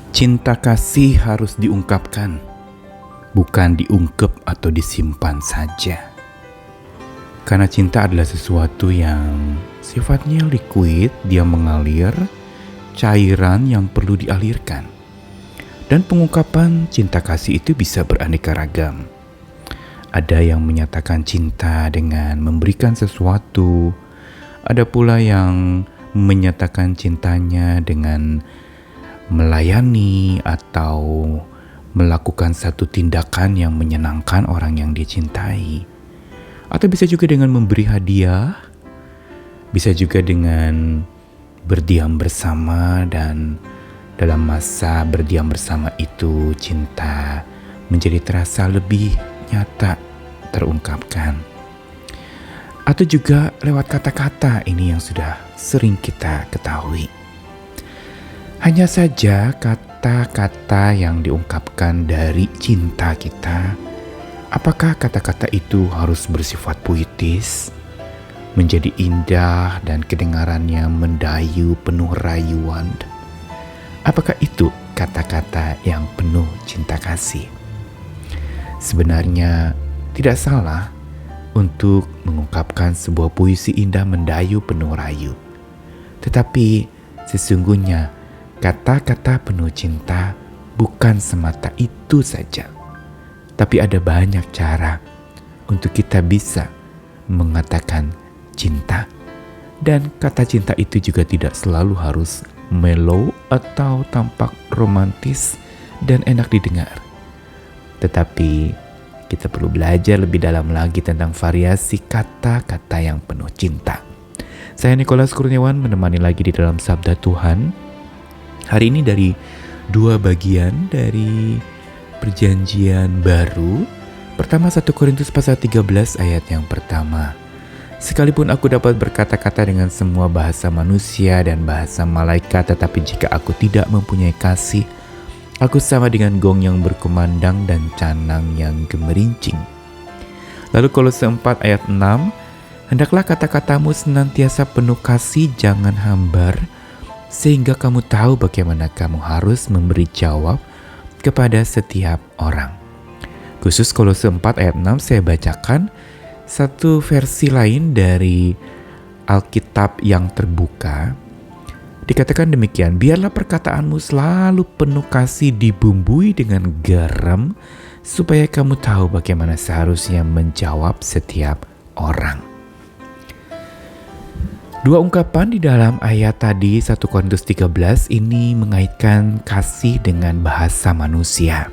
Cinta kasih harus diungkapkan, bukan diungkep atau disimpan saja. Karena cinta adalah sesuatu yang sifatnya liquid, dia mengalir, cairan yang perlu dialirkan. Dan pengungkapan cinta kasih itu bisa beraneka ragam. Ada yang menyatakan cinta dengan memberikan sesuatu, ada pula yang menyatakan cintanya dengan melayani atau melakukan satu tindakan yang menyenangkan orang yang dicintai. Atau bisa juga dengan memberi hadiah, bisa juga dengan berdiam bersama, dan dalam masa berdiam bersama itu cinta menjadi terasa lebih nyata terungkapkan. Atau juga lewat kata-kata, ini yang sudah sering kita ketahui. Hanya saja kata-kata yang diungkapkan dari cinta kita, apakah kata-kata itu harus bersifat puitis, menjadi indah dan kedengarannya mendayu penuh rayuan? Apakah itu kata-kata yang penuh cinta kasih? Sebenarnya tidak salah untuk mengungkapkan sebuah puisi indah mendayu penuh rayu. Tetapi sesungguhnya kata-kata penuh cinta bukan semata itu saja. Tapi ada banyak cara untuk kita bisa mengatakan cinta. Dan kata cinta itu juga tidak selalu harus mellow atau tampak romantis dan enak didengar. Tetapi kita perlu belajar lebih dalam lagi tentang variasi kata-kata yang penuh cinta. Saya Nikolas Kurniawan menemani lagi di dalam Sabda Tuhan. Hari ini dari dua bagian dari Perjanjian Baru. Pertama 1 Korintus pasal 13 ayat yang pertama. Sekalipun aku dapat berkata-kata dengan semua bahasa manusia dan bahasa malaikat, tetapi jika aku tidak mempunyai kasih, aku sama dengan gong yang berkumandang dan canang yang gemerincing. Lalu Kolose 4 ayat 6, hendaklah kata-katamu senantiasa penuh kasih, jangan hambar, sehingga kamu tahu bagaimana kamu harus memberi jawab kepada setiap orang. Khusus Kolose 4 ayat 6 saya bacakan satu versi lain dari Alkitab yang terbuka. Dikatakan demikian, biarlah perkataanmu selalu penuh kasih, dibumbui dengan garam, supaya kamu tahu bagaimana seharusnya menjawab setiap orang. Dua ungkapan di dalam ayat tadi 1 Korintus 13 ini mengaitkan kasih dengan bahasa manusia.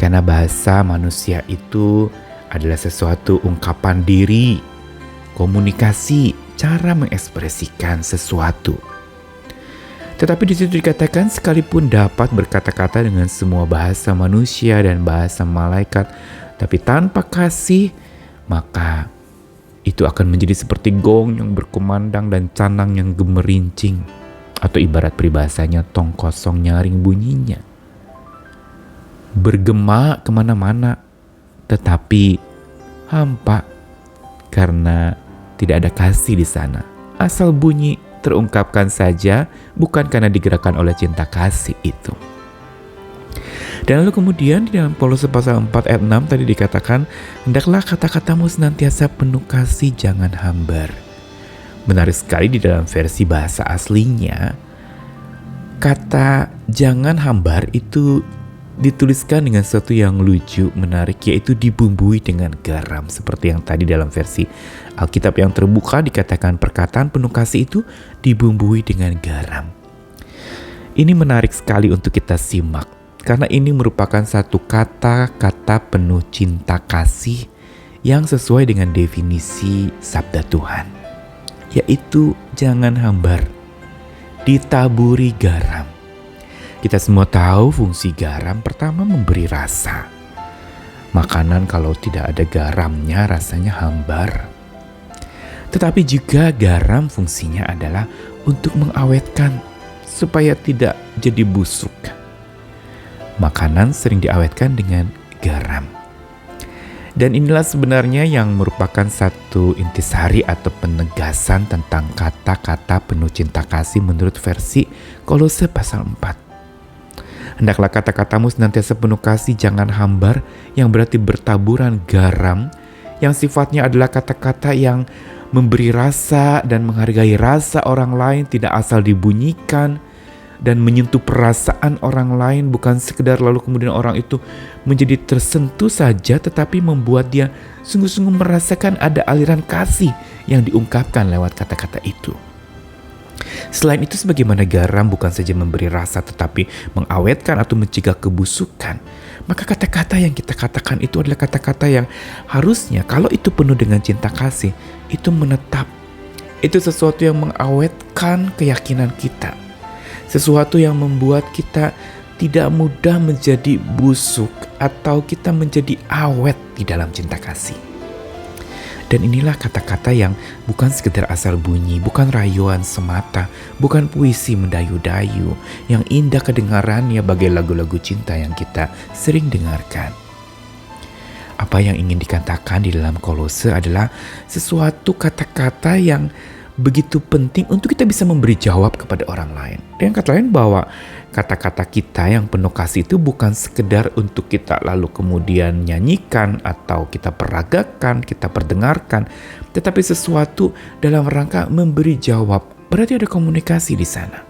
Karena bahasa manusia itu adalah sesuatu ungkapan diri, komunikasi, cara mengekspresikan sesuatu. Tetapi di situ dikatakan sekalipun dapat berkata-kata dengan semua bahasa manusia dan bahasa malaikat, tapi tanpa kasih, maka itu akan menjadi seperti gong yang berkumandang dan canang yang gemerincing, atau ibarat peribahasanya tong kosong nyaring bunyinya. Bergema kemana-mana, tetapi hampa karena tidak ada kasih di sana. Asal bunyi terungkapkan saja, bukan karena digerakkan oleh cinta kasih itu. Dan lalu kemudian di dalam Kolose pasal 4 ayat 6 tadi dikatakan, hendaklah kata-katamu senantiasa penuh kasih, jangan hambar. Menarik sekali di dalam versi bahasa aslinya, kata jangan hambar itu dituliskan dengan sesuatu yang lucu, menarik, yaitu dibumbui dengan garam. Seperti yang tadi dalam versi Alkitab yang terbuka dikatakan perkataan penuh kasih itu dibumbui dengan garam. Ini menarik sekali untuk kita simak, karena ini merupakan satu kata-kata penuh cinta kasih yang sesuai dengan definisi Sabda Tuhan, yaitu jangan hambar, ditaburi garam. Kita semua tahu fungsi garam, pertama memberi rasa. Makanan kalau tidak ada garamnya rasanya hambar. Tetapi juga garam fungsinya adalah untuk mengawetkan supaya tidak jadi busuk. Makanan sering diawetkan dengan garam. Dan inilah sebenarnya yang merupakan satu intisari atau penegasan tentang kata-kata penuh cinta kasih menurut versi Kolose pasal 4. Hendaklah kata-katamu senantiasa penuh kasih, jangan hambar, yang berarti bertaburan garam, yang sifatnya adalah kata-kata yang memberi rasa dan menghargai rasa orang lain, tidak asal dibunyikan, dan menyentuh perasaan orang lain, bukan sekedar lalu kemudian orang itu menjadi tersentuh saja, tetapi membuat dia sungguh-sungguh merasakan ada aliran kasih yang diungkapkan lewat kata-kata itu. Selain itu, sebagaimana garam bukan saja memberi rasa tetapi mengawetkan atau mencegah kebusukan, maka kata-kata yang kita katakan itu adalah kata-kata yang harusnya kalau itu penuh dengan cinta kasih, itu menetap. Itu sesuatu yang mengawetkan keyakinan kita. Sesuatu yang membuat kita tidak mudah menjadi busuk atau kita menjadi awet di dalam cinta kasih. Dan inilah kata-kata yang bukan sekedar asal bunyi, bukan rayuan semata, bukan puisi mendayu-dayu, yang indah kedengarannya bagai lagu-lagu cinta yang kita sering dengarkan. Apa yang ingin dikatakan di dalam Kolose adalah sesuatu kata-kata yang begitu penting untuk kita bisa memberi jawab kepada orang lain. Dengan kata lain, bahwa kata-kata kita yang penuh kasih itu bukan sekedar untuk kita lalu kemudian nyanyikan atau kita peragakan, kita perdengarkan, tetapi sesuatu dalam rangka memberi jawab. Berarti ada komunikasi di sana.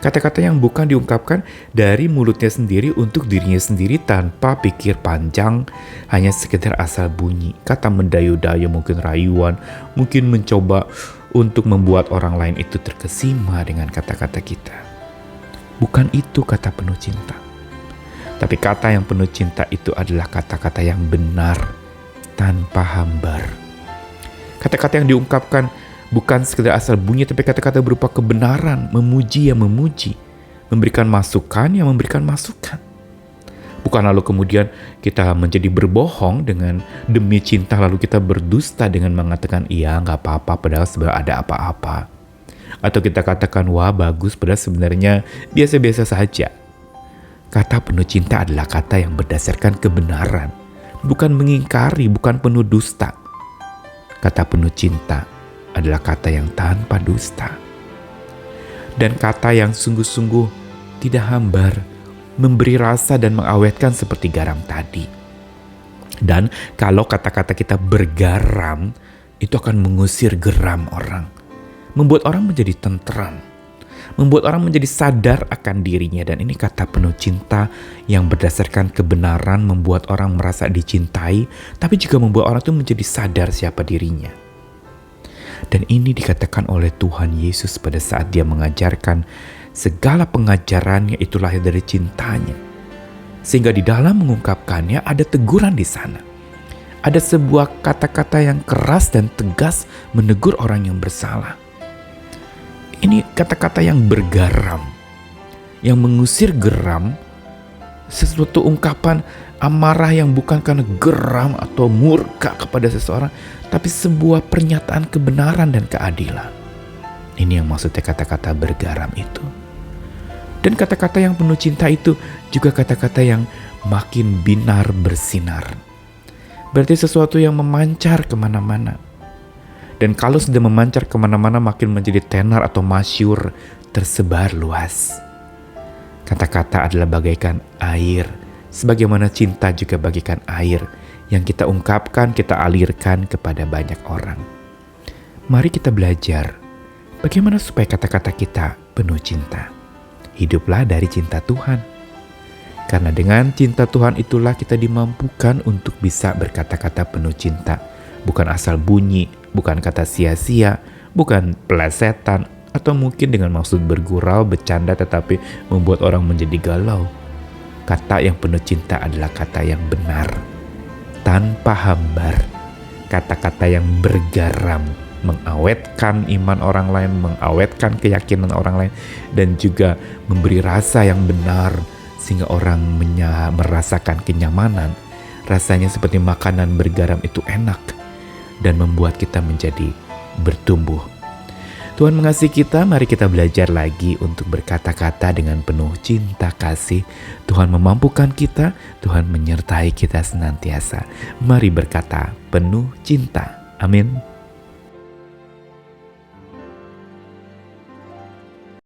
Kata-kata yang bukan diungkapkan dari mulutnya sendiri untuk dirinya sendiri tanpa pikir panjang, hanya sekedar asal bunyi. Kata mendayu-dayu, mungkin rayuan, mungkin mencoba untuk membuat orang lain itu terkesima dengan kata-kata kita. Bukan itu kata penuh cinta. Tapi kata yang penuh cinta itu adalah kata-kata yang benar, tanpa hambar. Kata-kata yang diungkapkan bukan sekedar asal bunyi, tapi kata-kata berupa kebenaran, memuji yang memuji, memberikan masukan yang memberikan masukan. Bukan lalu kemudian kita menjadi berbohong dengan demi cinta, lalu kita berdusta dengan mengatakan iya gak apa-apa padahal sebenarnya ada apa-apa. Atau kita katakan wah bagus padahal sebenarnya biasa-biasa saja. Kata penuh cinta adalah kata yang berdasarkan kebenaran, bukan mengingkari, bukan penuh dusta. Kata penuh cinta adalah kata yang tanpa dusta. Dan kata yang sungguh-sungguh tidak hambar, memberi rasa dan mengawetkan seperti garam tadi. Dan kalau kata-kata kita bergaram, itu akan mengusir geram orang. Membuat orang menjadi tentram. Membuat orang menjadi sadar akan dirinya. Dan ini kata penuh cinta yang berdasarkan kebenaran, membuat orang merasa dicintai, tapi juga membuat orang itu menjadi sadar siapa dirinya. Dan ini dikatakan oleh Tuhan Yesus pada saat dia mengajarkan segala pengajarannya itu lahir dari cintanya. Sehingga di dalam mengungkapkannya ada teguran di sana. Ada sebuah kata-kata yang keras dan tegas menegur orang yang bersalah. Ini kata-kata yang bergaram, yang mengusir geram, sesuatu ungkapan amarah yang bukan karena geram atau murka kepada seseorang, tapi sebuah pernyataan kebenaran dan keadilan. Ini yang maksudnya kata-kata bergaram itu. Dan kata-kata yang penuh cinta itu juga kata-kata yang makin binar bersinar. Berarti sesuatu yang memancar kemana-mana. Dan kalau sudah memancar kemana-mana makin menjadi tenar atau masyhur, tersebar luas. Kata-kata adalah bagaikan air, sebagaimana cinta juga bagaikan air yang kita ungkapkan, kita alirkan kepada banyak orang. Mari kita belajar bagaimana supaya kata-kata kita penuh cinta. Hiduplah dari cinta Tuhan. Karena dengan cinta Tuhan itulah kita dimampukan untuk bisa berkata-kata penuh cinta. Bukan asal bunyi, bukan kata sia-sia, bukan pelesetan, atau mungkin dengan maksud bergurau, bercanda tetapi membuat orang menjadi galau. Kata yang penuh cinta adalah kata yang benar, tanpa hambar. Kata-kata yang bergaram, mengawetkan iman orang lain, mengawetkan keyakinan orang lain, dan juga memberi rasa yang benar sehingga orang merasakan kenyamanan. Rasanya seperti makanan bergaram itu enak dan membuat kita menjadi bertumbuh. Tuhan mengasihi kita, mari kita belajar lagi untuk berkata-kata dengan penuh cinta kasih. Tuhan memampukan kita, Tuhan menyertai kita senantiasa. Mari berkata penuh cinta. Amin.